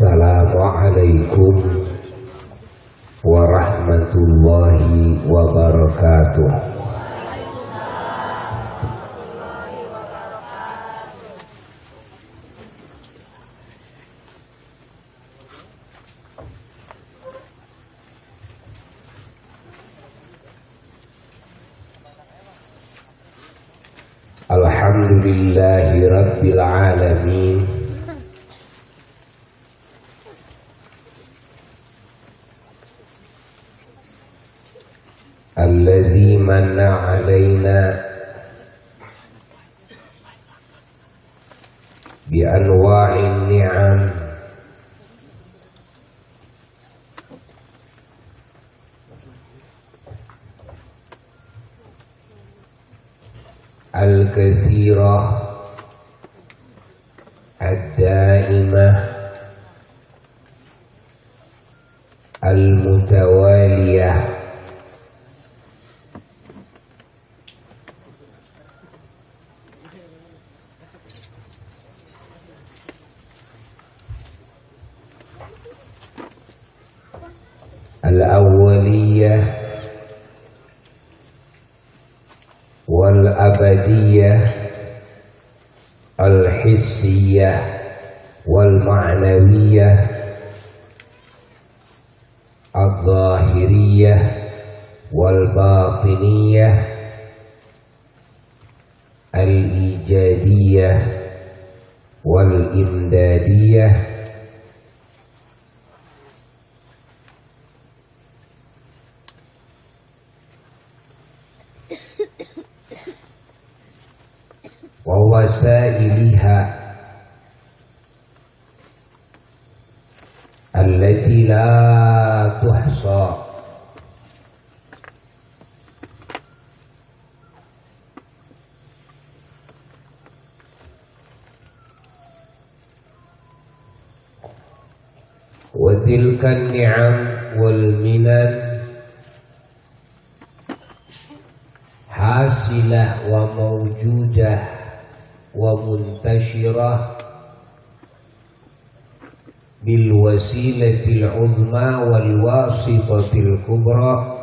Assalamualaikum warahmatullahi wabarakatuh. Alhamdulillahi rabbil alamin. Alladzi manna alaina bi anwa'in ni'am al-katsirah ad-daimah al-mutawaliyah al-awwaliyah wal-abadiyah al-hissiyah wal-ma'nawiyah al-zahiriyah wal-batiniyah al-ijadiyah wal-imdadiyah wa wasailiha allati la tuhsa wa tilka ni'am wal minan hasilah wa mawjudah wa muntashirah bil wasilatil uzma wal wasitatil kubra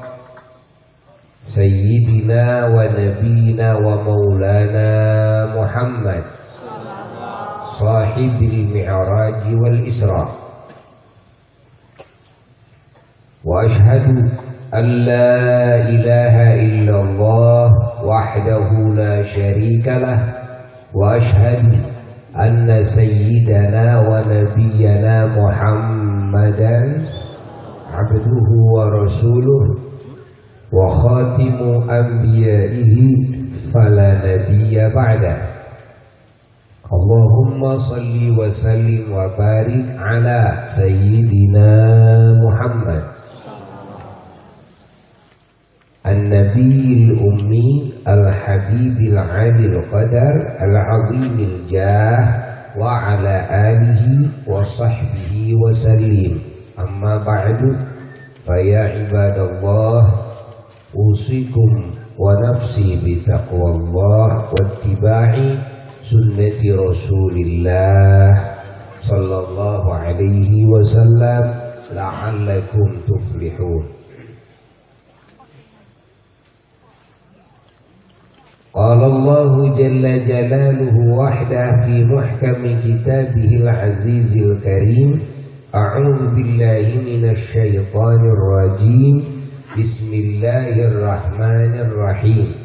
sayyidina wa nabiyina wa maulana Muhammad sahibil mi'raj wal isra. Wa ashhadu an la ilaha illallah wahdahu la syarika lah wa ashhadu anna sayyidana wa nabiyyana Muhammadan abduhu wa rasuluh wa khatimu anbiya'ihi fala nabiyya ba'dah. Allahumma salli wa sallim wa barik ala sayyidina Muhammad An-Nabiyil Ummi Al-Habibil Adil Qadar Al-Azimil Jah wa ala alihi wa sahbihi wa sallim. Amma ba'du, faya ibadallah, usikum wa nafsi bitaqwallah wa ittiba'i sunnati Rasulillah sallallahu alaihi wasallam la'allakum tuflihun. Qala Allahu jalla jalaluhu wahda fi muhkami kitabihil azizil karim. A'udzu billahi minasy syaithanir rajim. Bismillahirrahmanirrahim.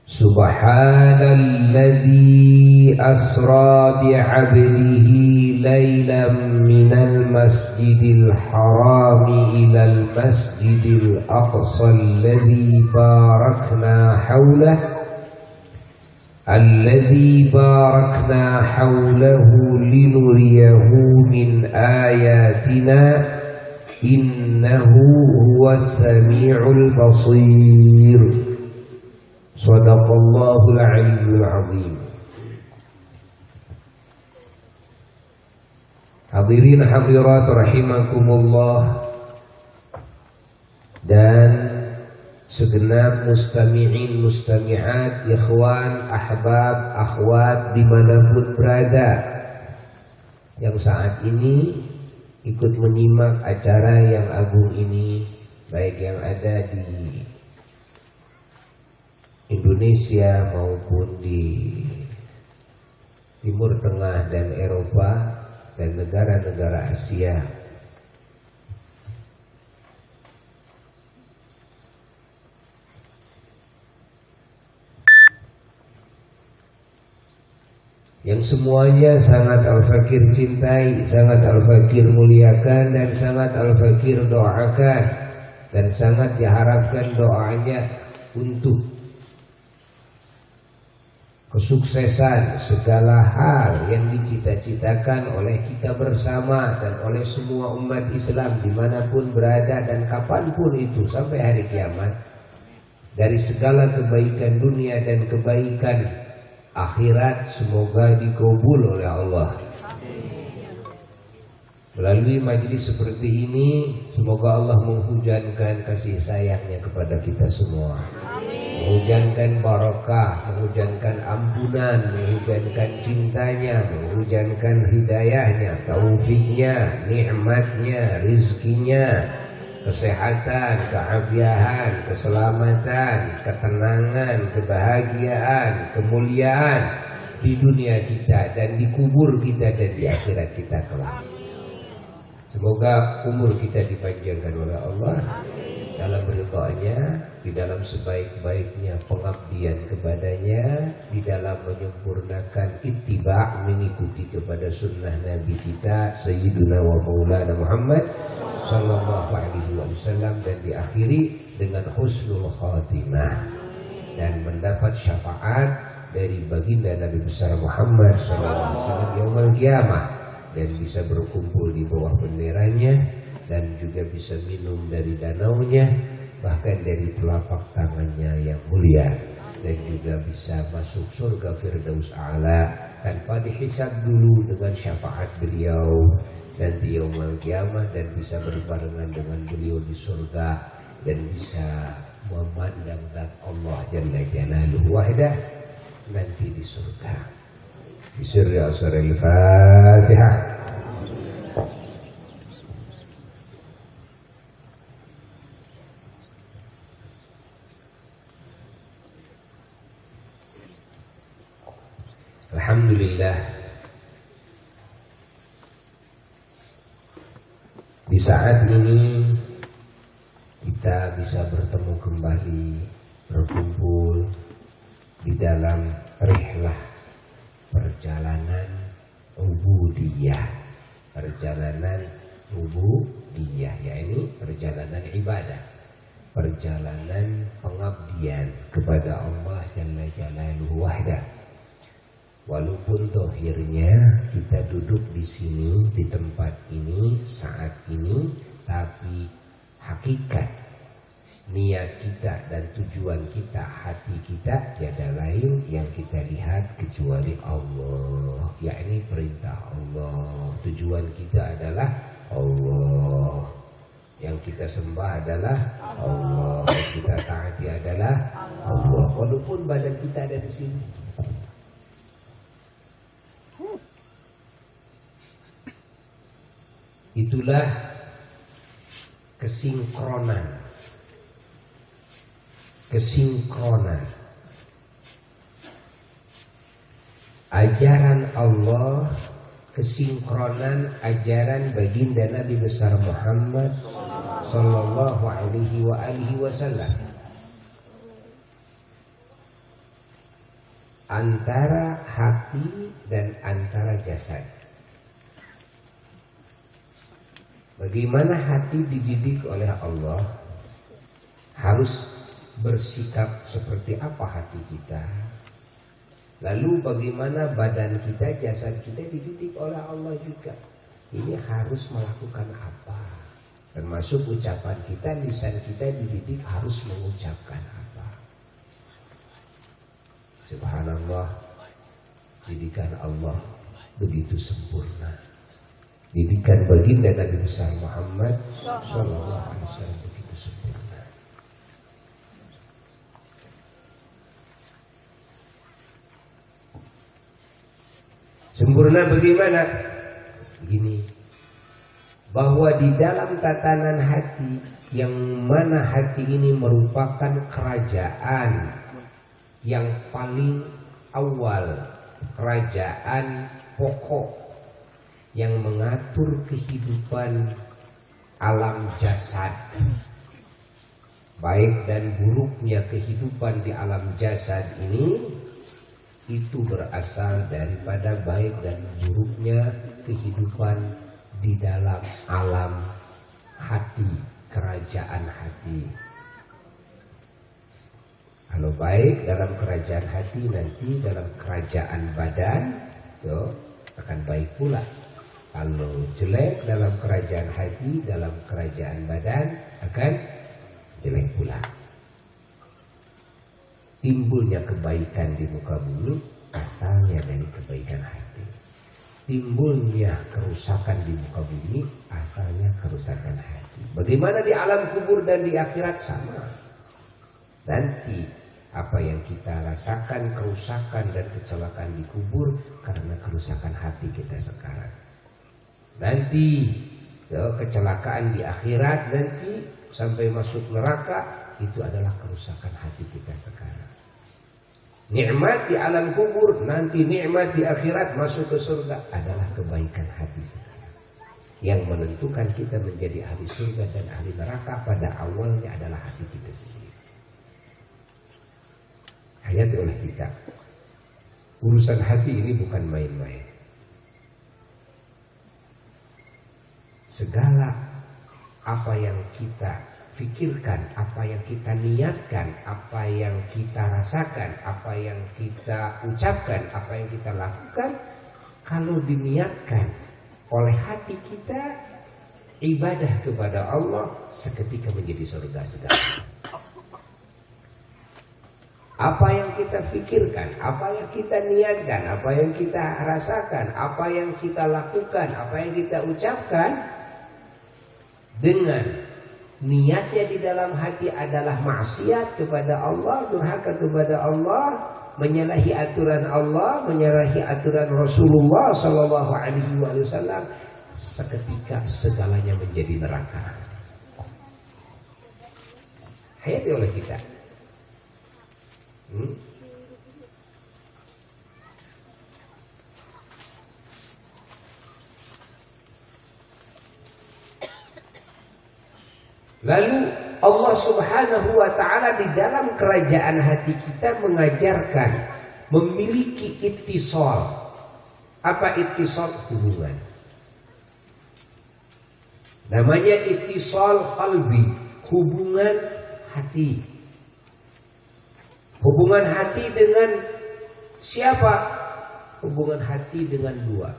Subhanalladzi asra bi'abdihi laylan minal masjidil harami ilal masjidil aqsa alladzi barakna hawlahu linuriyahu min ayatina innahu huwas sami'ul basir. Sadaqallahul aliyyul azim. Hadirin hadirat rahimakumullah dan segenap mustami'in mustami'at, ikhwan, ahbab, akhwat dimanapun berada, yang saat ini ikut menyimak acara yang agung ini, baik yang ada di Indonesia maupun di Timur Tengah dan Eropa dan negara-negara Asia. Yang semuanya sangat Al-Fakir cintai, sangat Al-Fakir muliakan, dan sangat Al-Fakir doakan, dan sangat diharapkan doanya untuk kesuksesan segala hal yang dicita-citakan oleh kita bersama dan oleh semua umat Islam dimanapun berada dan kapanpun itu sampai hari kiamat, dari segala kebaikan dunia dan kebaikan akhirat semoga dikabul oleh Allah. Melalui majelis seperti ini semoga Allah menghujankan kasih sayangnya kepada kita semua, menghujankan barakah, menghujankan ampunan, menghujankan cintanya, menghujankan hidayahnya, taufiknya, nikmatnya, rizkinya, kesehatan, keafiatan, keselamatan, ketenangan, kebahagiaan, kemuliaan di dunia kita dan di kubur kita dan di akhirat kita kelak. Semoga umur kita dipanjangkan oleh Allah dalam ridha-Nya, di dalam sebaik-baiknya pengabdian kepadanya, di dalam menyempurnakan ittiba' mengikuti kepada sunnah Nabi kita Sayyiduna wa Maulana Muhammad sallallahu alaihi wasallam, dan diakhiri dengan husnul khatimah dan mendapat syafaat dari baginda Nabi besar Muhammad sallallahu alaihi wasallam yaumul qiyamah, dan bisa berkumpul di bawah benderanya dan juga bisa minum dari danaunya, bahkan dari telapak tangannya yang mulia, dan juga bisa masuk surga Firdaus A'la tanpa dihisab dulu dengan syafaat beliau nanti yaumul qiyamah, dan bisa berbarengan dengan beliau di surga dan bisa memandang zat Allah Jalla Jalaluhu wahdah nanti di surga. Bisirri asrul Fatihah. Alhamdulillah, di saat ini kita bisa bertemu kembali, berkumpul di dalam rihlah perjalanan ubudiyah, yakni perjalanan ibadah, perjalanan pengabdian kepada Allah Jalla Jalaluhu wahdah. Walaupun dohirnya kita duduk di sini, di tempat ini, saat ini, tapi hakikat niat kita dan tujuan kita, hati kita tiada lain yang kita lihat kecuali Allah, yakni perintah Allah. Tujuan kita adalah Allah, yang kita sembah adalah Allah, yang kita taati adalah Allah, walaupun badan kita ada di sini. Itulah kesinkronan ajaran Allah, kesinkronan ajaran baginda Nabi besar Muhammad sallallahu alaihi wasallam antara hati dan antara jasad. Bagaimana hati dididik oleh Allah, harus bersikap seperti apa hati kita. Lalu bagaimana badan kita, jasad kita dididik oleh Allah juga. Ini harus melakukan apa. Termasuk ucapan kita, lisan kita dididik harus mengucapkan apa. Subhanallah, didikan Allah begitu sempurna. Didikan baginda Nabi besar Muhammad sallallahu alaihi wasallam begitu sempurna. Sempurna bagaimana? begini, bahwa di dalam tatanan hati, yang mana hati ini merupakan kerajaan yang paling awal, kerajaan pokok yang mengatur kehidupan alam jasad, baik dan buruknya kehidupan di alam jasad ini itu berasal daripada baik dan buruknya kehidupan di dalam alam hati, kerajaan hati. Kalau baik dalam kerajaan hati, nanti dalam kerajaan badan itu akan baik pula. Kalau jelek dalam kerajaan hati, dalam kerajaan badan akan jelek pula. Timbulnya kebaikan di muka bumi asalnya dari kebaikan hati. Timbulnya kerusakan di muka bumi asalnya kerusakan hati. Bagaimana di alam kubur dan di akhirat sama. Nanti apa yang kita rasakan, kerusakan dan kecelakaan di kubur karena kerusakan hati kita sekarang. Nanti kecelakaan di akhirat nanti sampai masuk neraka itu adalah kerusakan hati kita sekarang. Nikmat di alam kubur, nanti nikmat di akhirat masuk ke surga adalah kebaikan hati sekarang. Yang menentukan kita menjadi ahli surga dan ahli neraka pada awalnya adalah hati kita sendiri. Hayati oleh kita, urusan hati ini bukan main-main. Segala apa yang kita fikirkan, apa yang kita niatkan, apa yang kita rasakan, apa yang kita ucapkan, apa yang kita lakukan, kalau diniatkan oleh hati kita, ibadah kepada Allah seketika menjadi surga segala. Apa yang kita fikirkan, apa yang kita niatkan, apa yang kita rasakan, apa yang kita lakukan, apa yang kita ucapkan, dengan niatnya di dalam hati adalah maksiat kepada Allah, durhaka kepada Allah, menyalahi aturan Allah, menyalahi aturan Rasulullah Sallallahu Alaihi Wasallam, seketika segalanya menjadi neraka. Hayati oleh kita. Lalu Allah Subhanahu wa ta'ala di dalam kerajaan hati kita mengajarkan memiliki ittisal. Apa ittisal? Hubungan. Namanya ittisal qalbi, hubungan hati. Hubungan hati dengan siapa? Hubungan hati dengan dua.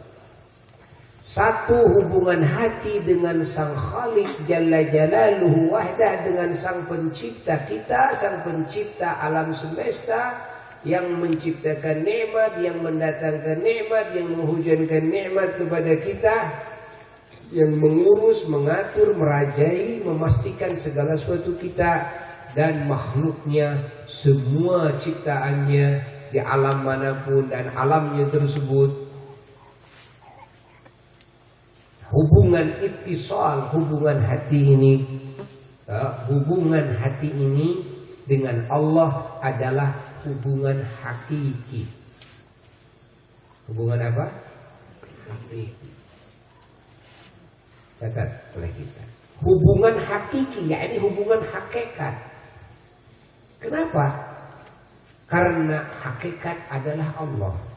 Satu, hubungan hati dengan Sang Khalik Jalla Jalaluhu Wahdah, dengan Sang Pencipta kita, Sang Pencipta alam semesta, yang menciptakan nikmat, yang mendatangkan nikmat, yang menghujankan nikmat kepada kita, yang mengurus, mengatur, merajai, memastikan segala sesuatu kita dan makhluknya, semua ciptaannya di alam manapun dan alamnya tersebut. Hubungan ittisal, hubungan hati ini, hubungan hati ini dengan Allah adalah hubungan hakiki. Hubungan apa? Hakiki. Catat oleh kita. Hubungan hakiki, yakni hubungan hakikat. Kenapa? Karena hakikat adalah Allah.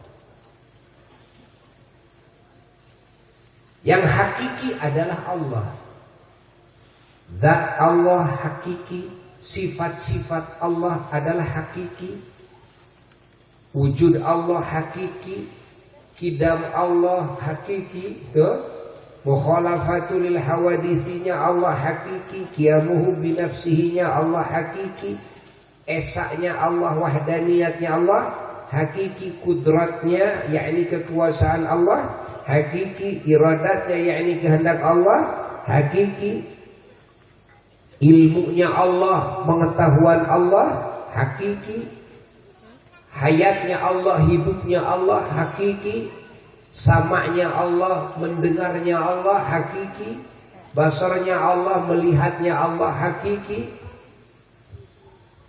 Yang hakiki adalah Allah. Zat Allah hakiki, sifat-sifat Allah adalah hakiki. Wujud Allah hakiki, kidam Allah hakiki, mukhalafatul hawadithinya Allah hakiki, qiyamuhu binafsihinya Allah hakiki, esaknya Allah, wahdaniyatnya Allah hakiki, kudratnya yakni kekuasaan Allah hakiki, iradatnya yakni kehendak Allah hakiki, ilmunya Allah, pengetahuan Allah hakiki, hayatnya Allah, hidupnya Allah hakiki, Samanya Allah, mendengarnya Allah hakiki, basarnya Allah, melihatnya Allah hakiki,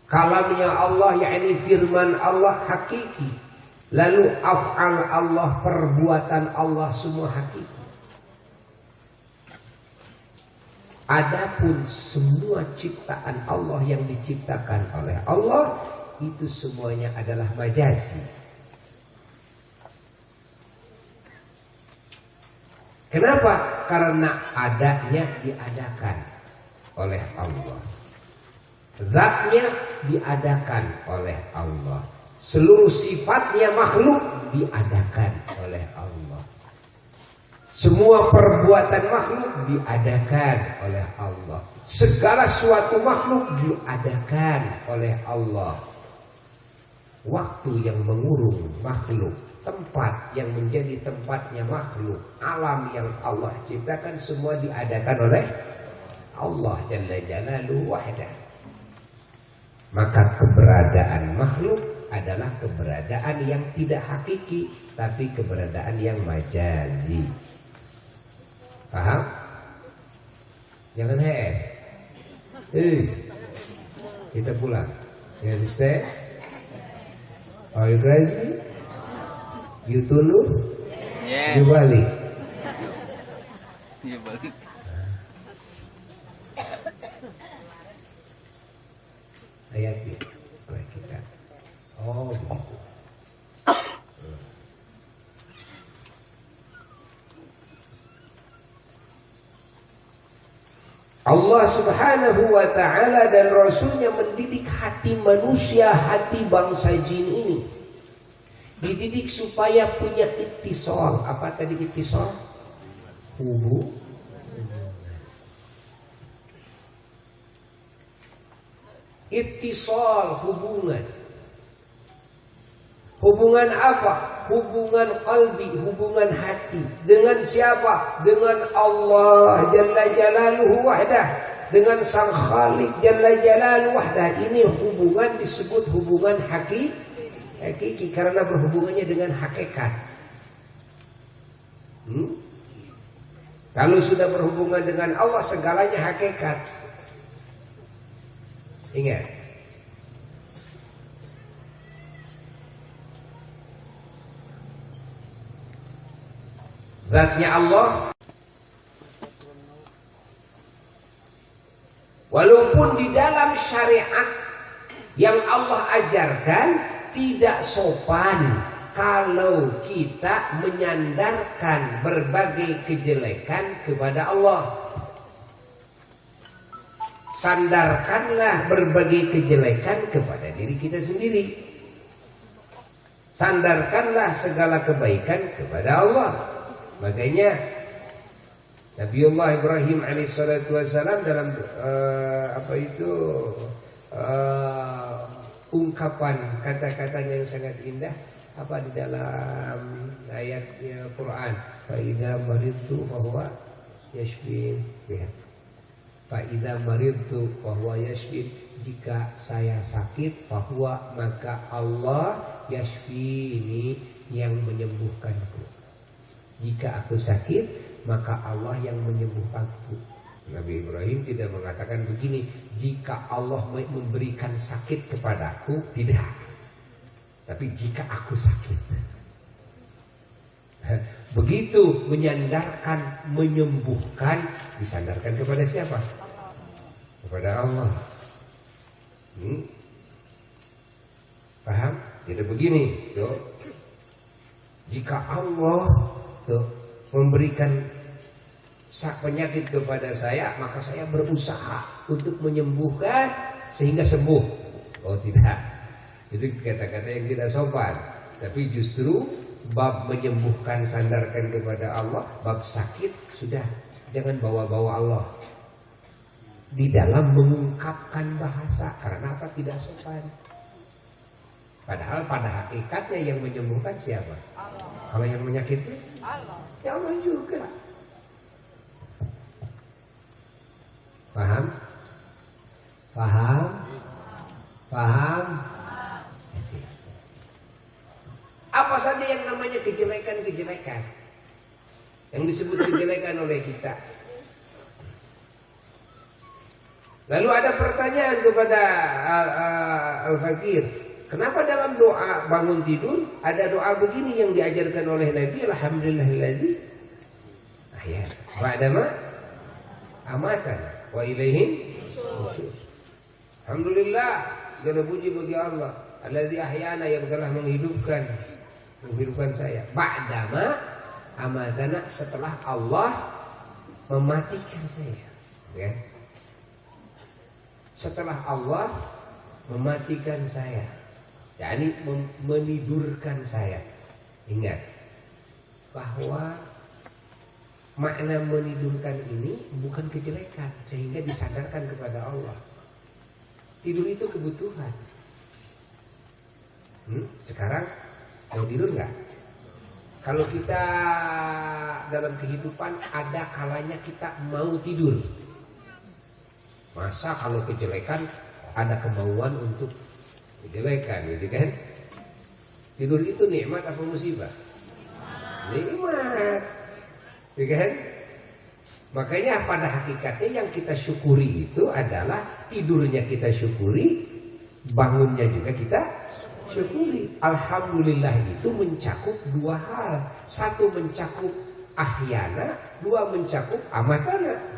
kalamnya Allah yakni firman Allah hakiki, lalu af'al Allah, perbuatan Allah semua hakiki. Adapun semua ciptaan Allah yang diciptakan oleh Allah itu semuanya adalah majazi. Kenapa? Karena adanya diadakan oleh Allah, zatnya diadakan oleh Allah, seluruh sifatnya makhluk diadakan oleh Allah, semua perbuatan makhluk diadakan oleh Allah, segala suatu makhluk diadakan oleh Allah. Waktu yang mengurung makhluk, tempat yang menjadi tempatnya makhluk, alam yang Allah ciptakan semua diadakan oleh Allah Jalla Jalaluhu wahdah. Maka keberadaan makhluk adalah keberadaan yang tidak hakiki, tapi keberadaan yang majazi. Paham? Jangan hes. Kita pulang. You understand? Are you crazy? You tulu? Yeah. You balik. You balik. Ayatnya oleh kita. Oh begitu. Allah subhanahu wa ta'ala dan Rasulnya mendidik hati manusia, hati bangsa jin ini. Dididik supaya punya ittisal. Apa tadi ittisal? Hubungan. Ittisal, hubungan. Hubungan apa? Hubungan qalbi, hubungan hati. Dengan siapa? Dengan Allah Jalla Jalaluhu wahdah. Dengan Sang Khalik Jalla Jalaluhu wahdah. Ini hubungan disebut hubungan hakiki karena berhubungannya dengan hakikat. Kalau sudah berhubungan dengan Allah, segalanya hakikat. Ingat. Zatnya Allah, walaupun di dalam syariat yang Allah ajarkan tidak sopan kalau kita menyandarkan berbagai kejelekan kepada Allah. Sandarkanlah berbagai kejelekan kepada diri kita sendiri. Sandarkanlah segala kebaikan kepada Allah. Makanya Nabiullah Ibrahim alaihissalatu wassalam dalam ungkapan kata-katanya yang sangat indah, apa di dalam ayat Quran, fa idza maridtu fa huwa yashfin. Fa idza maridtu fa huwa yashfin. Jika saya sakit, fa huwa, maka Allah yashfini, yang menyembuhkanku. Jika aku sakit, maka Allah yang menyembuhkanku. Nabi Ibrahim tidak mengatakan begini, jika Allah memberikan sakit kepadaku, tidak. Tapi jika aku sakit. Begitu menyandarkan, menyembuhkan, disandarkan kepada siapa? Kepada Allah. Paham? Tidak begini, tuh. Jika Allah memberikan penyakit kepada saya, maka saya berusaha untuk menyembuhkan sehingga sembuh. Oh tidak, itu kata-kata yang tidak sopan. Tapi justru bab menyembuhkan sandarkan kepada Allah, bab sakit sudah jangan bawa-bawa Allah di dalam mengungkapkan bahasa. Karena apa? Tidak sopan. Padahal pada hakikatnya yang menyembuhkan siapa? Allah. Kalau yang menyakiti Allah. Ya Allah juga. Paham? Paham? Paham? Apa saja yang namanya kejelekan-kejelekan yang disebut kejelekan oleh kita. Lalu ada pertanyaan kepada Al-Fakir, kenapa dalam doa bangun tidur ada doa begini yang diajarkan oleh Nabi, alhamdulillahilladzi ahyana ba'dama amatana wa ilaihi nusyur. Alhamdulillah, segala puji bagi Allah, alladzi ahyana, yang telah menghidupkan saya, ba'dama amatana, setelah Allah mematikan saya, ya. Setelah Allah mematikan saya, yakni menidurkan saya. Ingat bahwa makna menidurkan ini bukan kejelekan, sehingga disadarkan kepada Allah. Tidur itu kebutuhan. Sekarang mau tidur nggak? Kalau kita dalam kehidupan ada kalanya kita mau tidur. Masa kalau kejelekan ada kemauan untuk kejelekan, gitu kan? Tidur itu nikmat apa musibah? Nikmat, gitu kan? Makanya pada hakikatnya yang kita syukuri itu adalah tidurnya kita syukuri, bangunnya juga kita syukuri. Alhamdulillah itu mencakup dua hal. Satu mencakup ahyana, dua mencakup amatana.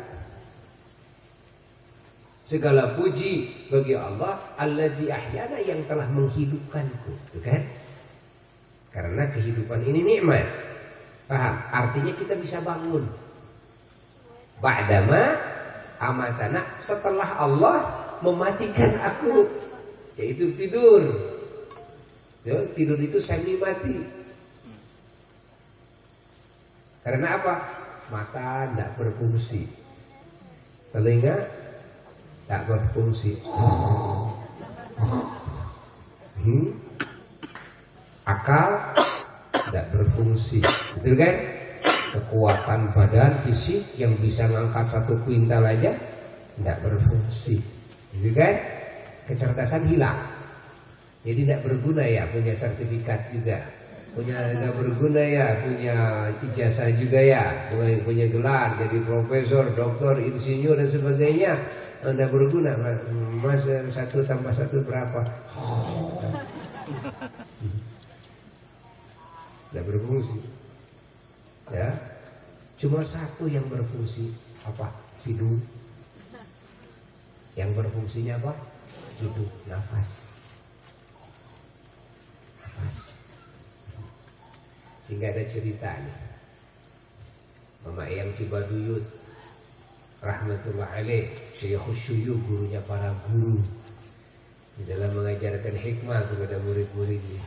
Segala puji bagi Allah alladzi ahyana, yang telah menghidupkanku, kan? Karena kehidupan ini nikmat. Paham? Artinya kita bisa bangun. Ba'dama amatana, setelah Allah mematikan aku, yaitu tidur. Ya, tidur itu semi mati. Karena apa? Mata tidak berfungsi, telinga tak berfungsi, akal tidak berfungsi, betul kan? Kekuatan badan fisik yang bisa ngangkat 1 kuintal aja tidak berfungsi, betul kan? Kecerdasan hilang, jadi tidak berguna ya punya sertifikat juga, tidak berguna ya punya ijazah juga ya, punya gelar jadi profesor, doktor, insinyur dan sebagainya. Anda berguna, mas 1 tambah 1 berapa? Tidak berfungsi, ya. Cuma satu yang berfungsi, apa? Hidung. Yang berfungsinya apa? Hidung, nafas. Sehingga ada cerita nih, Mama Eyang Cibaduyut rahmatullah alaih, Syekhus Syuyukh, gurunya para guru, di dalam mengajarkan hikmah kepada murid-muridnya.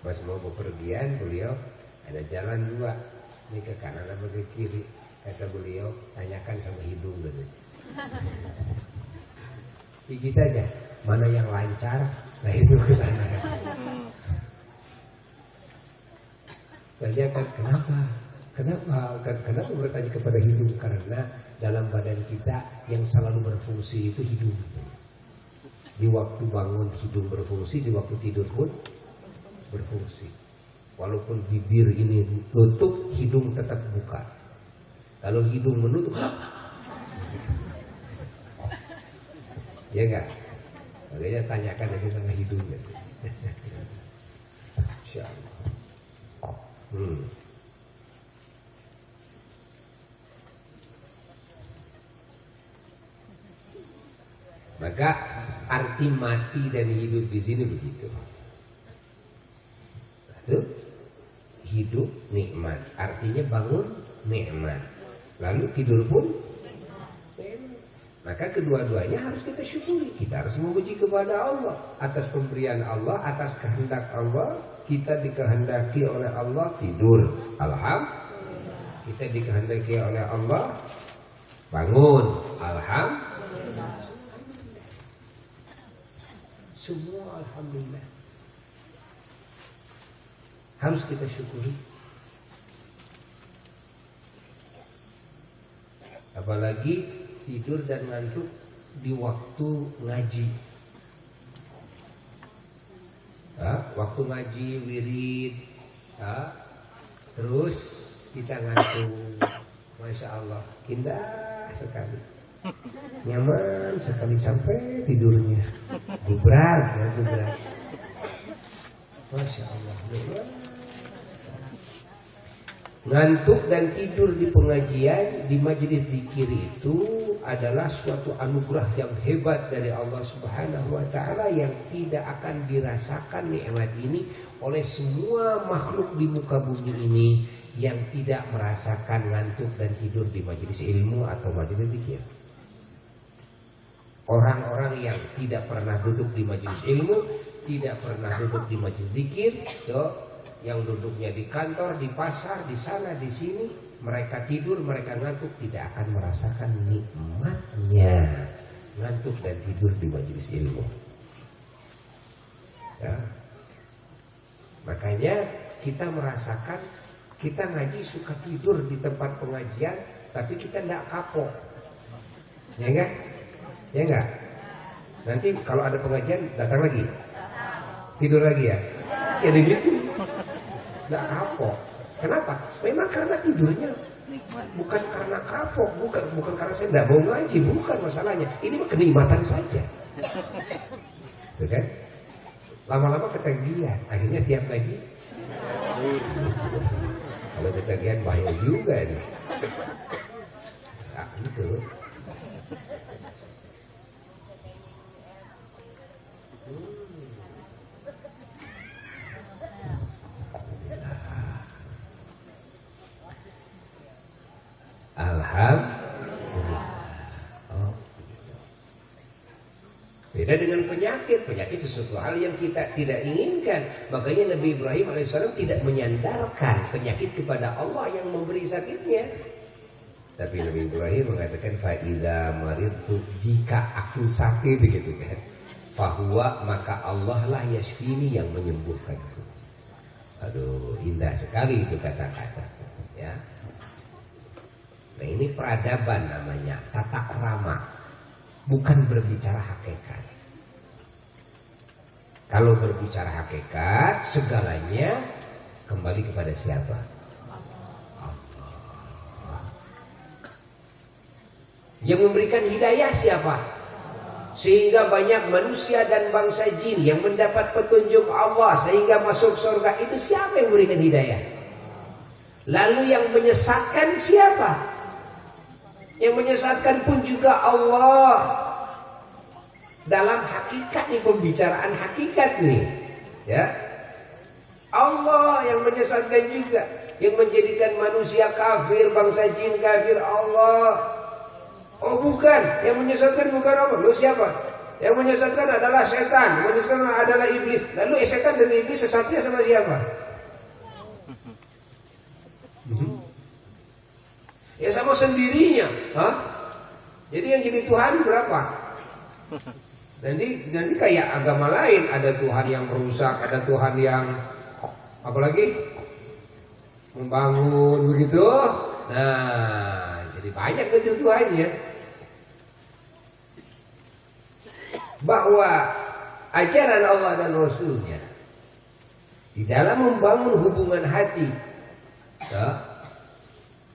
Pas mau bepergian, beliau ada jalan 2, ini ke kanan apa ke kiri, kata beliau, tanyakan sama hidung gitu. Gigit aja, mana yang lancar, nah itu ke sana. Tanyakan kenapa bertanya kepada hidung? Karena dalam badan kita yang selalu berfungsi itu hidung. Di waktu bangun hidung berfungsi, di waktu tidur pun berfungsi. Walaupun bibir ini tutup, hidung tetap buka. Kalau hidung menutup, ya enggak? Makanya tanyakan aja sama hidungnya. Insyaallah. Maka arti mati dan hidup di sini begitu. Itu hidup nikmat, artinya bangun nikmat. Lalu tidur pun nikmat. Maka kedua-duanya harus kita syukuri. Kita harus memuji kepada Allah atas pemberian Allah, atas kehendak Allah. Kita dikehendaki oleh Allah tidur, alhamdulillah. Kita dikehendaki oleh Allah bangun, alhamdulillah. Semua alhamdulillah. Harus kita syukuri. Apalagi tidur dan ngantuk di waktu ngaji. Waktu ngaji wirid, terus kita ngantuk, masya Allah, indah sekali, nyaman sekali sampai tidurnya, gubrak, masya Allah, gubrak. Ngantuk dan tidur di pengajian, di majelis zikir itu adalah suatu anugerah yang hebat dari Allah Subhanahu wa taala yang tidak akan dirasakan nikmat ini oleh semua makhluk di muka bumi ini yang tidak merasakan ngantuk dan tidur di majelis ilmu atau majelis zikir. Orang-orang yang tidak pernah duduk di majelis ilmu, tidak pernah duduk di majelis zikir, yang duduknya di kantor, di pasar, di sana, di sini, mereka tidur, mereka ngantuk, tidak akan merasakan nikmatnya ngantuk dan tidur di majelis ilmu. Makanya kita merasakan, kita ngaji suka tidur di tempat pengajian, tapi kita tidak kapok, ya enggak? Ya enggak? Nanti kalau ada pengajian datang lagi, tidur lagi ya? Ya begitu. Gak kapok. Kenapa? Memang karena tidurnya bukan karena kapok, bukan karena saya tidak mau ngaji, bukan masalahnya. Ini mah kenikmatan saja. Tuh kan? Lama-lama ketagihan, akhirnya tiap ngaji. Kalau ketagihan bahaya juga nih. Nah, itu. Alhamdulillah. Beda dengan penyakit. Penyakit sesuatu hal yang kita tidak inginkan. Makanya Nabi Ibrahim AS tidak menyandarkan penyakit kepada Allah yang memberi sakitnya. Tapi Nabi Ibrahim mengatakan fa'idha maridtu, jika aku sakit, begitu kan, fahuwa, maka Allah lah yashfini, yang menyembuhkanku. Aduh, indah sekali itu kata-kata, ya. Nah, ini peradaban namanya, tata krama, bukan berbicara hakikat. Kalau berbicara hakikat, segalanya kembali kepada siapa? Allah. Yang memberikan hidayah siapa? Sehingga banyak manusia dan bangsa jin yang mendapat petunjuk Allah sehingga masuk surga, itu siapa yang memberikan hidayah? Lalu yang menyesatkan siapa? Yang menyesatkan pun juga Allah. Dalam hakikat nih, pembicaraan hakikat nih, ya, Allah yang menyesatkan juga. Yang menjadikan manusia kafir, bangsa jin kafir, Allah. Oh bukan, yang menyesatkan bukan Allah. Lalu siapa? Yang menyesatkan adalah setan, yang menyesatkan adalah iblis. Lalu setan dan iblis sesatnya sama siapa? Ya sama sendirinya. Jadi yang jadi Tuhan berapa? Nanti kayak agama lain, ada Tuhan yang merusak, ada Tuhan yang apalagi membangun, begitu. Nah, jadi banyak betul Tuhannya. Bahwa ajaran Allah dan Rasulnya di dalam membangun hubungan hati,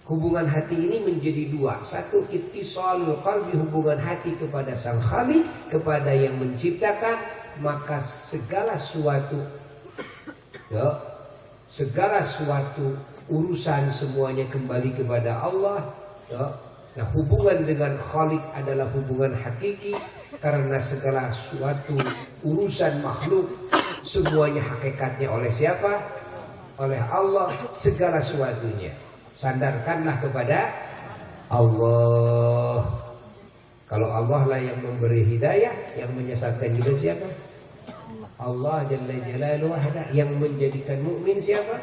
hubungan hati ini menjadi dua. Satu, ittisalul qalbi, hubungan hati kepada Sang Khalik, kepada yang menciptakan. Maka segala suatu urusan semuanya kembali kepada Allah. Nah, hubungan dengan Khalik adalah hubungan hakiki, karena segala suatu urusan makhluk semuanya hakikatnya oleh siapa? Oleh Allah. Segala suatunya sandarkanlah kepada Allah. Kalau Allah lah yang memberi hidayah, yang menyesatkan juga siapa? Allah Jalla Jalaluhu wahda. Yang menjadikan mukmin siapa?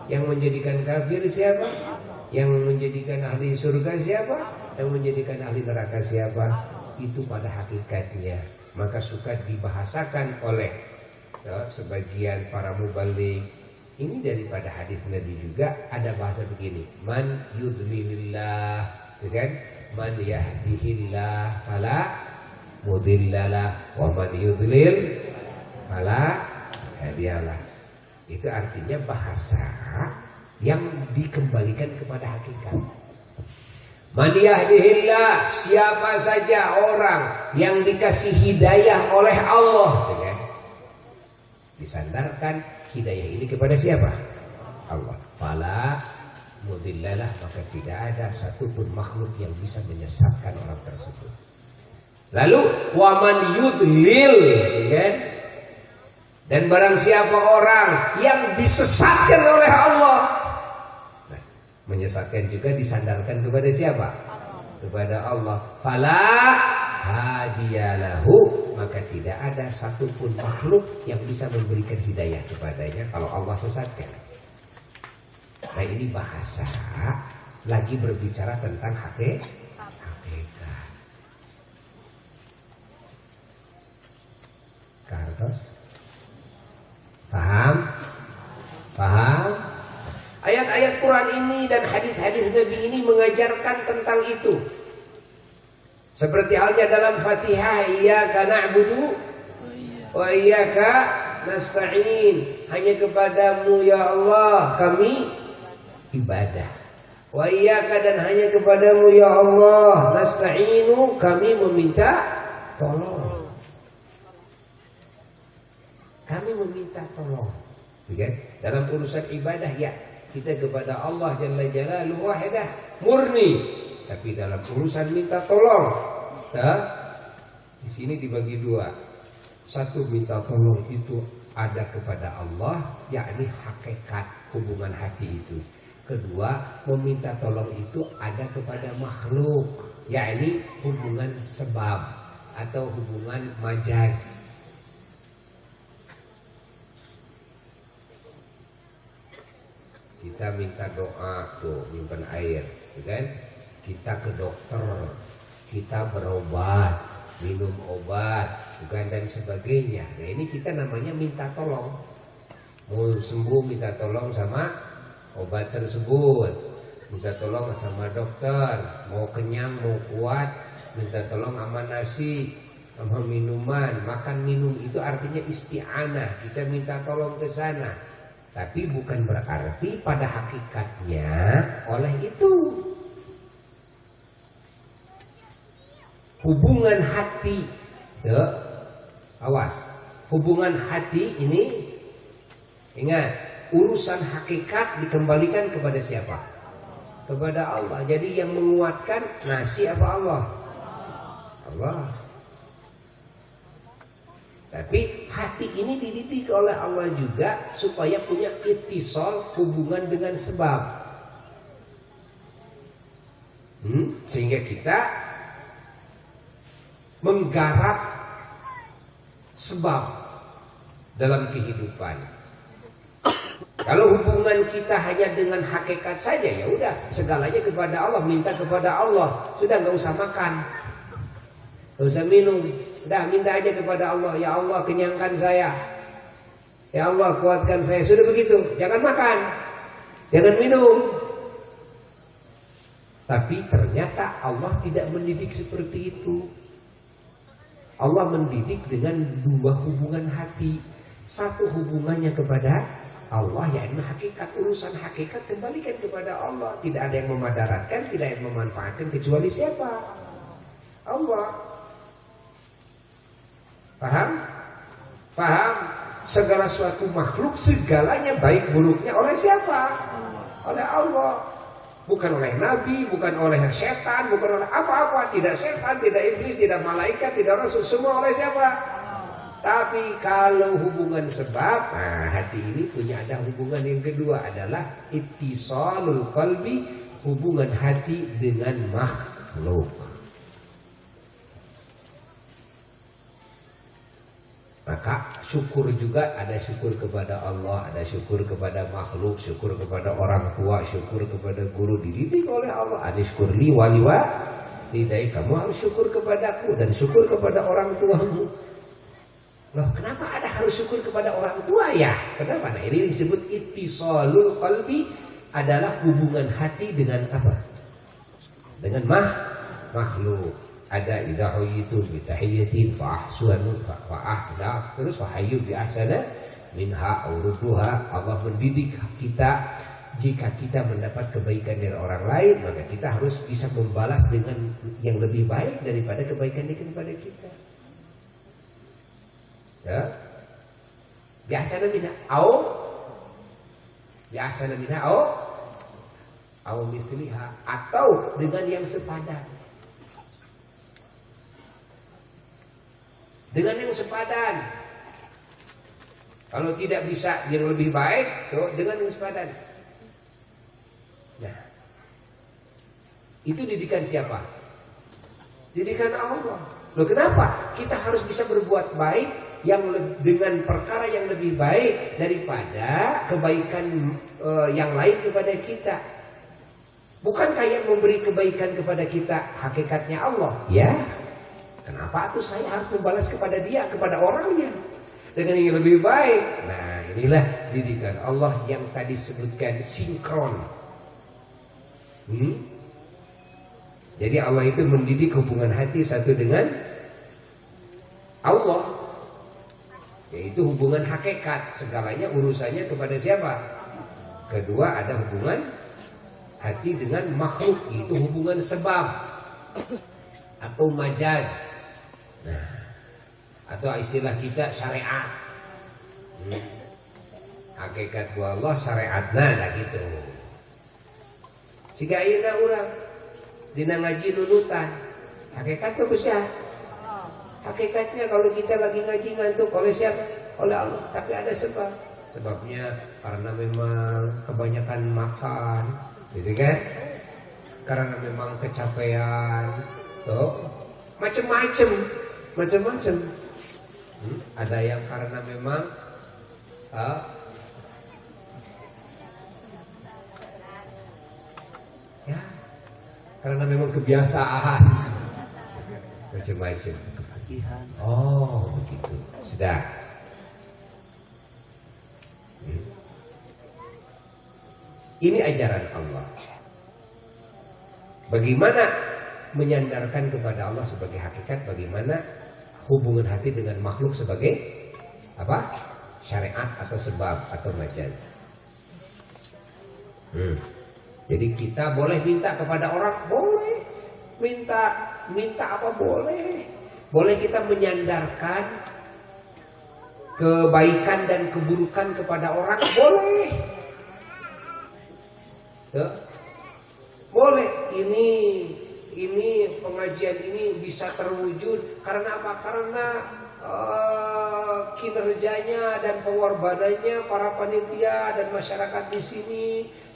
Yang menjadikan kafir siapa? Yang menjadikan ahli surga siapa? Yang menjadikan ahli neraka siapa? Itu pada hakikatnya. Maka suka dibahasakan oleh sebagian para mubaligh. Ini daripada hadis Nabi juga, ada bahasa begini, man yudlilillah, kan? Man yahdihillah fala mudhillalah wa man yudlil fala dialah. Itu artinya bahasa yang dikembalikan kepada hakikat. Man yahdihillah, siapa saja orang yang dikasih hidayah oleh Allah, kan? Disandarkan hidayah ini kepada siapa? Allah. Fala mudillalah, maka tidak ada satupun makhluk yang bisa menyesatkan orang tersebut. Lalu waman yudlil, kan? Dan barang siapa orang yang disesatkan oleh Allah, nah, menyesatkan juga disandarkan kepada siapa? Kepada Allah. Fala hadiyalahu, maka tidak ada satupun makhluk yang bisa memberikan hidayah kepadanya kalau Allah sesatkan. Nah, ini bahasa lagi berbicara tentang hakikat. Kartos? Paham? Paham? Ayat-ayat Quran ini dan hadis-hadis Nabi ini mengajarkan tentang itu. Seperti halnya dalam Fatihah, iyyaka na'budu wa iyyaka nasta'in. Hanya kepadamu ya Allah kami ibadah. Wa iyyaka, dan hanya kepadamu ya Allah nasta'inu, kami meminta tolong. Kami meminta tolong. Okay? Dalam urusan ibadah ya, kita kepada Allah Jalla Jalaluhu wahidah murni. Tapi dalam urusan minta tolong, di sini dibagi dua. Satu, minta tolong itu ada kepada Allah, yakni hakikat hubungan hati itu. Kedua, meminta tolong itu ada kepada makhluk, yakni hubungan sebab atau hubungan majaz. Kita minta doa, tuh nyimpen air, kan? Kita ke dokter, kita berobat, minum obat, bukan, dan sebagainya. Nah, ini kita namanya minta tolong. Mau sembuh minta tolong sama obat tersebut, minta tolong sama dokter. Mau kenyang, mau kuat, minta tolong sama nasi, sama minuman. Makan minum itu artinya isti'anah, kita minta tolong ke sana. Tapi bukan berarti pada hakikatnya oleh itu. Hubungan hati, ya, awas. Hubungan hati ini, ingat, urusan hakikat dikembalikan kepada siapa? Kepada Allah. Jadi yang menguatkan nasi apa Allah? Allah. Tapi hati ini dididik oleh Allah juga supaya punya ittisal, hubungan dengan sebab. Sehingga kita menggarap sebab dalam kehidupan. Kalau hubungan kita hanya dengan hakikat saja, ya udah segalanya kepada Allah, minta kepada Allah, sudah nggak usah makan, nggak usah minum. Dah minta aja kepada Allah, ya Allah kenyangkan saya, ya Allah kuatkan saya, sudah begitu. Jangan makan, jangan minum. Tapi ternyata Allah tidak mendidik seperti itu. Allah mendidik dengan dua hubungan hati. Satu hubungannya kepada Allah, yakni hakikat, urusan hakikat kembalikan kepada Allah. Tidak ada yang memadaratkan, tidak ada yang memanfaatkan kecuali siapa? Allah. Paham? Paham? Segala suatu makhluk, segalanya baik buruknya oleh siapa? Oleh Allah. Bukan oleh Nabi, bukan oleh setan, bukan oleh apa-apa. Tidak setan, tidak iblis, tidak malaikat, tidak rasul. Semua oleh siapa? Tapi kalau hubungan sebab, nah hati ini punya ada hubungan yang kedua, adalah ittisalul qalbi, hubungan hati dengan makhluk. Maka syukur juga, ada syukur kepada Allah, ada syukur kepada makhluk, syukur kepada orang tua, syukur kepada guru, dididik oleh Allah. Anishkurli waliwa lidai, kamu harus syukur kepadaku dan syukur kepada orang tuamu. Loh, kenapa ada harus syukur kepada orang tua ya? Kenapa? Nah, ini disebut ittisalul qalbi, adalah hubungan hati dengan apa? Dengan makhluk. Ada idza huyitu bi tahiyyatin fa ahsanu fa ahda, terus fa hayyu bi ahsana minha auruduha. Allah mendidik kita, jika kita mendapat kebaikan dari orang lain, maka kita harus bisa membalas dengan yang lebih baik daripada kebaikan dia kepada kita. Ya. Biasana minha au misliha, atau dengan yang sepadan. Dengan yang sepadan. Kalau tidak bisa yang lebih baik, tuh dengan yang sepadan. Nah, itu didikan siapa? Didikan Allah. Loh, kenapa? Kita harus bisa berbuat baik dengan perkara yang lebih baik daripada kebaikan yang lain kepada kita. Bukankah yang memberi kebaikan kepada kita hakikatnya Allah? Ya. Kenapa tuh saya harus membalas kepada dia, kepada orangnya dengan yang lebih baik? Nah, inilah didikan Allah yang tadi sebutkan sinkron. Jadi Allah itu mendidik hubungan hati satu dengan Allah, yaitu hubungan hakikat. Segalanya urusannya kepada siapa? Kedua, ada hubungan hati dengan makhluk, itu hubungan sebab atau majaz. Nah, atau istilah kita syariat. Hakikat ku Allah syariatna dah gitu. Siga ayeuna urang dina ngaji nunutan. Hakikatnya bisa. Hakikatnya kalau kita lagi ngaji ngantuk oleh siapa? Oleh Allah. Tapi ada sebab. Sebabnya karena memang kebanyakan makan, gitu kan? Karena memang kecapean, tuh macam-macam. Ada yang karena memang ya, karena memang kebiasaan, macam-macam. Oh, begitu. Sudah. Ini ajaran Allah. Bagaimana menyandarkan kepada Allah sebagai hakikat, bagaimana hubungan hati dengan makhluk sebagai apa? Syariat atau sebab atau majaz. Jadi kita boleh minta kepada orang, boleh. Minta apa boleh. Boleh kita menyandarkan kebaikan dan keburukan kepada orang, boleh. Ya. Boleh. Ini pengajian ini bisa terwujud karena apa? Karena kinerjanya dan pengorbanannya para panitia dan masyarakat di sini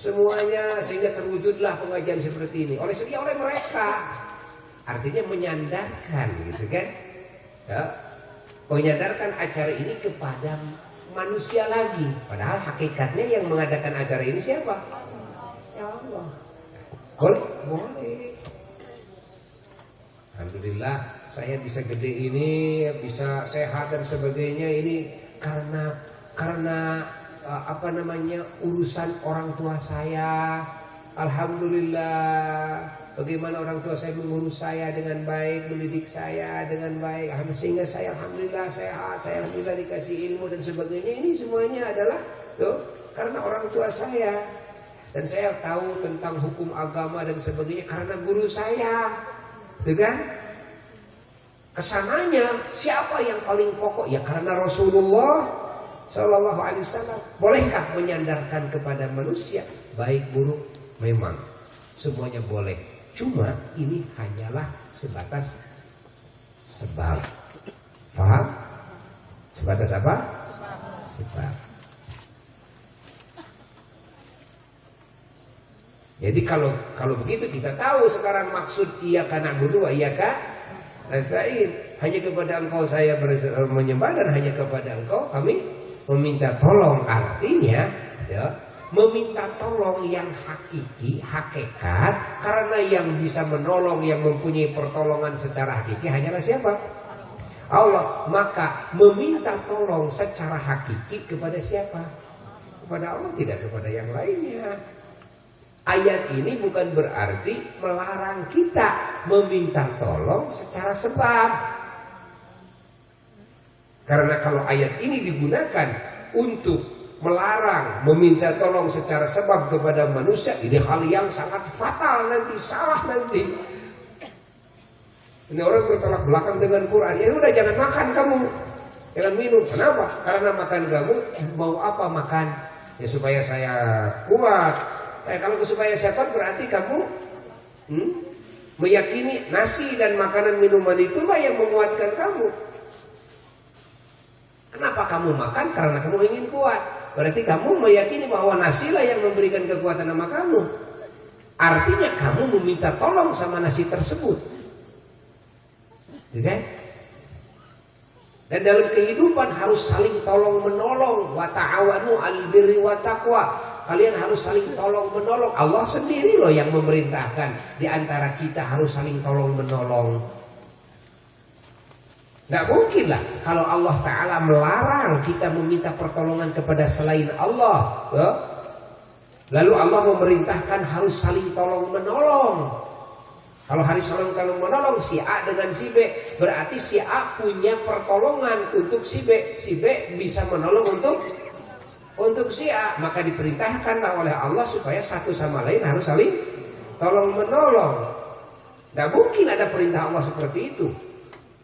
semuanya, sehingga terwujudlah pengajian seperti ini oleh mereka. Artinya menyandarkan, gitu kan? Ya. Menyandarkan acara ini kepada manusia lagi, padahal hakikatnya yang mengadakan acara ini siapa? Ya Allah. Boleh. Alhamdulillah saya bisa gede ini, bisa sehat dan sebagainya ini karena urusan orang tua saya. Alhamdulillah, bagaimana orang tua saya mengurus saya dengan baik, mendidik saya dengan baik, sehingga saya alhamdulillah sehat, saya alhamdulillah dikasih ilmu dan sebagainya. Ini semuanya adalah karena orang tua saya. Dan saya tahu tentang hukum agama dan sebagainya karena guru saya. Kan? Kesananya siapa yang paling pokok? Ya karena Rasulullah Sallallahu Alaihi Wasallam. Bolehkah menyandarkan kepada manusia baik buruk? Memang semuanya boleh. Cuma ini hanyalah sebatas sebab. Faham? Sebatas apa? Sebab. Jadi kalau begitu kita tahu sekarang maksud iyyaka na'budu wa iyyaka nasta'in. Hanya kepada Engkau saya menyembah dan hanya kepada Engkau kami meminta tolong. Artinya ya, meminta tolong yang hakiki, hakikat, karena yang bisa menolong, yang mempunyai pertolongan secara hakiki hanyalah siapa? Allah. Maka meminta tolong secara hakiki kepada siapa? Kepada Allah, tidak kepada yang lainnya. Ayat ini bukan berarti melarang kita meminta tolong secara sebab. Karena kalau ayat ini digunakan untuk melarang meminta tolong secara sebab kepada manusia, ini hal yang sangat fatal nanti, salah nanti. Ini orang bertolak belakang dengan Quran. Ya udah, jangan makan kamu, jangan minum. Kenapa? Karena makan kamu mau apa makan? Ya supaya saya kuat. Kalau supaya saya kuat berarti kamu meyakini nasi dan makanan minuman itulah yang menguatkan kamu. Kenapa kamu makan? Karena kamu ingin kuat. Berarti kamu meyakini bahwa nasilah yang memberikan kekuatan sama kamu. Artinya kamu meminta tolong sama nasi tersebut. Kan? Dan dalam kehidupan harus saling tolong menolong. Wa ta'awanu 'alal birri wat taqwa. Kalian harus saling tolong menolong. Allah sendiri loh yang memerintahkan di antara kita harus saling tolong menolong. Nggak mungkin lah kalau Allah Ta'ala melarang kita meminta pertolongan kepada selain Allah ya? Lalu Allah memerintahkan harus saling tolong menolong. Kalau harus saling tolong menolong si A dengan si B, berarti si A punya pertolongan untuk si B, si B bisa menolong untuk si A. Maka diperintahkanlah oleh Allah supaya satu sama lain harus saling tolong menolong. Nggak mungkin ada perintah Allah seperti itu.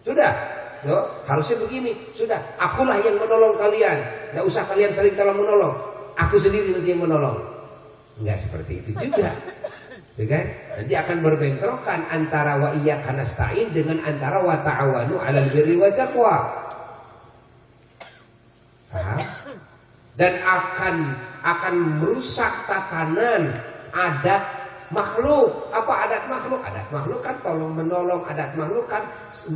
Sudah yo, harusnya begini, sudah, akulah yang menolong kalian. Nggak usah kalian saling tolong menolong, aku sendiri nanti yang menolong. Nggak seperti itu juga, ya kan? Nanti akan berbentrokan antara wa iyyaka nasta'in dengan antara wa ta'awanu 'alal birri wat taqwa. Dan akan merusak tatanan adat makhluk. Apa adat makhluk? Adat makhluk kan tolong menolong. Adat makhluk kan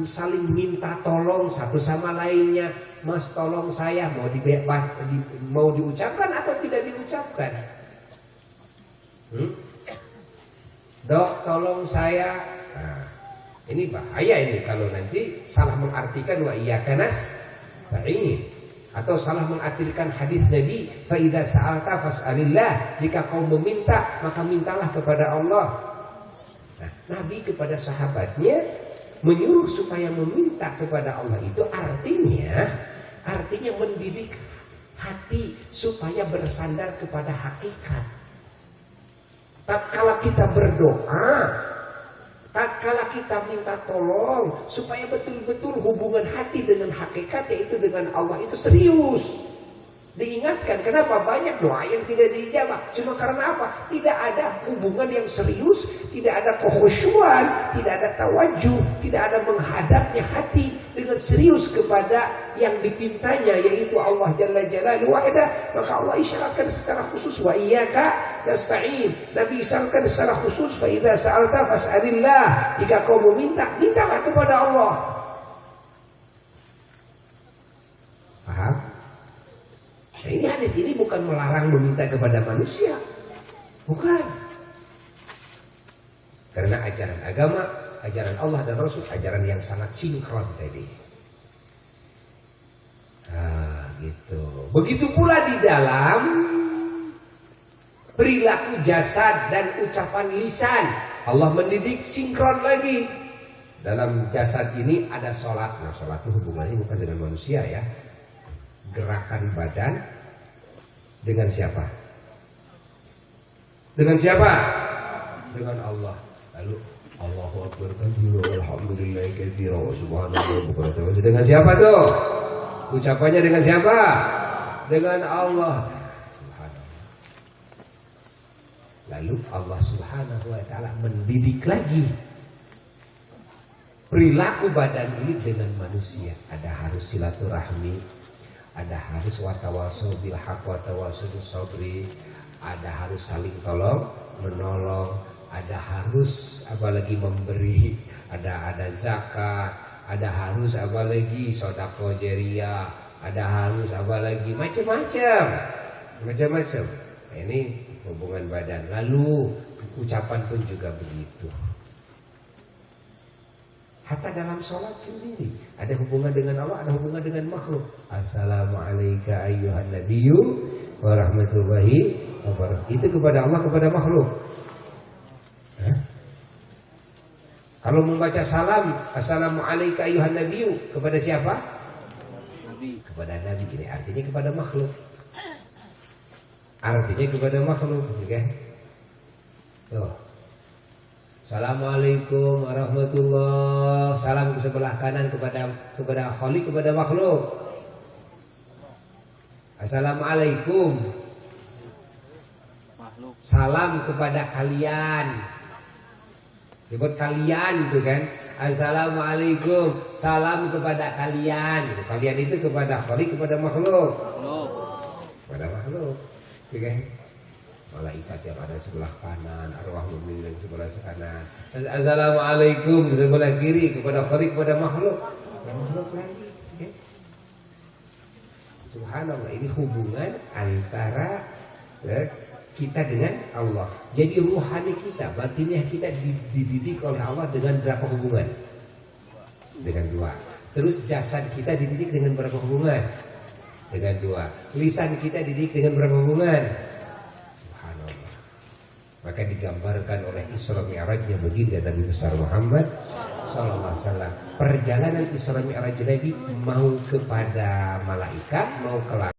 saling minta tolong satu sama lainnya. Mas tolong saya, mau diucapkan atau tidak diucapkan? Dok tolong saya. Nah, ini bahaya ini kalau nanti salah mengartikan wa iyyaka nasta'in. Atau salah mengartikan hadis Nabi, fa idza sa'alta fas'alillah, jika kau meminta maka mintalah kepada Allah. Nah, Nabi kepada sahabatnya menyuruh supaya meminta kepada Allah itu artinya mendidik hati supaya bersandar kepada hakikat. Tatkala kita berdoa, tatkala kita minta tolong, supaya betul-betul hubungan hati dengan hakikat, yaitu dengan Allah itu serius. Diingatkan, kenapa banyak doa yang tidak dijawab? Cuma karena apa? Tidak ada hubungan yang serius, tidak ada kekhusyuan, tidak ada tawajuh, tidak ada menghadapnya hati dengan serius kepada yang dipintanya, yaitu Allah Jalla Jalaluhu wahda. Maka Allah isyaratkan secara khusus wa iyyaka nasta'in. Nabi isyaratkan secara khusus fa idza sa'alta fas'alillah. Jika kau meminta, mintalah kepada Allah. Paham? Nah, ini hadis ini bukan melarang meminta kepada manusia, bukan. Karena ajaran agama, ajaran Allah dan Rasul, ajaran yang sangat sinkron tadi. Gitu. Begitu pula di dalam perilaku jasad dan ucapan lisan, Allah mendidik sinkron lagi. Dalam jasad ini ada sholat. Nah, sholat itu hubungannya bukan dengan manusia ya. Gerakan badan dengan siapa? Dengan siapa? Dengan Allah. Lalu Allahu Akbar kabira walhamdulillahi katsira wa subhanallahi bukratan. Dengan siapa tuh? Ucapannya dengan siapa? Dengan Allah. Subhanallah. Lalu Allah Subhanahu wa taala mendidik lagi perilaku badan ini dengan manusia. Ada harus silaturahmi, ada harus watawasau bil haq watawasau bis sabri, ada harus saling tolong menolong, ada harus apalagi memberi, ada zakat, ada harus apalagi sedekah jariyah, ada harus apalagi macam-macam. Nah, ini hubungan badan. Lalu ucapan pun juga begitu. Hatta dalam sholat sendiri ada hubungan dengan Allah, ada hubungan dengan makhluk. Assalamualaikum ayyuhan nabiyyu wa rahmatullahi wa barakatuh. Itu kepada Allah, kepada makhluk. Kalau membaca salam, assalamualaikum ayyuhan nabiyyu, kepada siapa? Nabi. Kepada Nabi, ini artinya kepada makhluk. artinya kepada makhluk, ya. Tuh. Assalamualaikum warahmatullah. Salam ke sebelah kanan kepada khaliq, kepada makhluk. Assalamualaikum. Salam kepada kalian. Disebut kalian itu kan. Assalamualaikum. Salam kepada kalian. Kalian itu kepada khaliq, kepada makhluk. Kepada makhluk. Oke kan? Malaikat yang ada sebelah kanan, arwah mukmin yang sebelah kanan. Assalamualaikum sebelah kiri kepada khaliq, kepada makhluk. Makhluk lagi. Okay? Subhanallah, ini hubungan antara kita dengan Allah. Jadi ruhani kita, batinnya kita dididik oleh Allah dengan berapa hubungan? Dengan 2. Terus jasad kita dididik dengan berapa hubungan? Dengan 2. Lisan kita dididik dengan berapa hubungan? Subhanallah. Maka digambarkan oleh Isra Mi'rajnya baginda Nabi besar Muhammad sallallahu alaihi wasallam. Perjalanan Isra Mi'raj Nabi mau kepada malaikat, mau ke